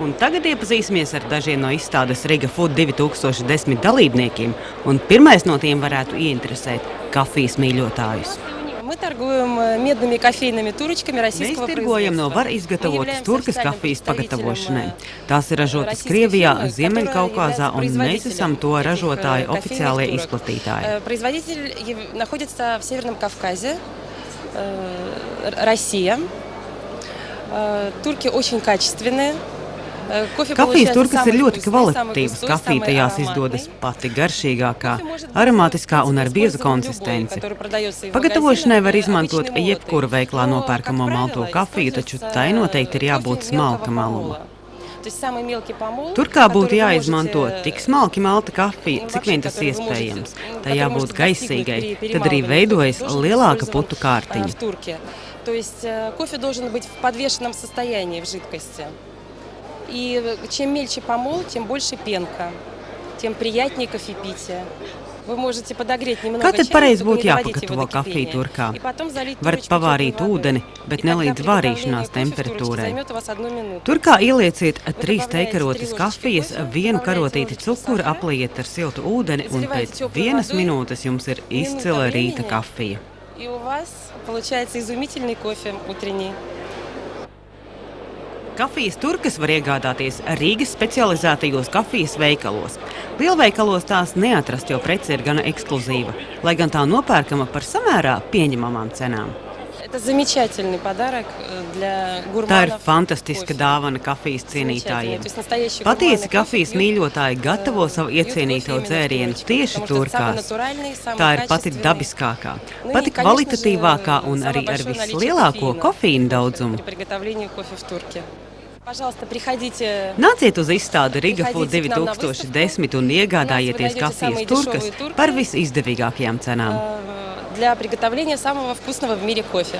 Un tagad iepazīsimies ar dažiem no izstādes Riga Food 2010 dalībniekiem, un pirmais no tiem varētu ieinteresēt kafijas mīļotājus. Mēs tirgojam no var izgatavotas turkas kafijas pagatavošanai. Tās ir ražotas Krievijā, Ziemeļkaukāzā, un mēs esam to ražotāju oficiālie izplatītāji. Kafijas turkas ir ļoti kvalitatīvas. Kafija tajās izdodas pati garšīgākā, aromātiskā un ar biezu konsistenci. Pagatavošanai var izmantot jebkuru veiklā nopērkamo malto kafiju, taču tai noteikti ir jābūt smalka maluma. Turkā būtu jāizmanto tik smalki malta kafija, cik vien tas iespējams. Tai jābūt gaisīgai, tad arī veidojas lielāka putu kārtiņa. И чем мельче помол, тем больше пенка, тем приятнее кофепитие. Вы можете подогреть немного Kā tad чайника, pareizi чтобы būtu не доводить jāpagatavo его до kafiju кипения. turkā? И потом залить Varat турочку pavārīt теплой ūdeni, водой. bet И ne тогда līdz vārīšanās приготовление кофе в турочке temperatūrai. займет у вас 1 минуту. Turkā ielieciet 3 Добавляете teikarotes 3 kafijas, ложечки 1 кофе, karotīti добавляете cukuru, сахара, apliejiet ar siltu ūdeni, un заливаете pēc теплой 1 водой, minūtes jums ir izcila минута rīta времени. kafija. И у вас получается изумительный кофе утренний. Kafijas turkas var iegādāties Rīgas specializētajos kafijas veikalos. Lielveikalos tās neatrast, jo prece ir gana ekskluzīva, lai gan tā nopērkama par samērā pieņemamām cenām. Это замечательный подарок для Tā ir гурманов. fantastiska dāvana kafijas cienītājiem. То есть настоящий Patiesi гурманный kafijas кофе пьют, mīļotāji gatavo savu iecienīto dzērienu tieši turkās. Tā ir pati dabiskākā, pati kvalitatīvākā un arī ar vislielāko kofīnu daudzumu. Nāciet uz izstādi Riga Food 2010 un iegādājieties kafijas turkas par visizdevīgākajām cenām. Для приготовления самого вкусного в мире кофе.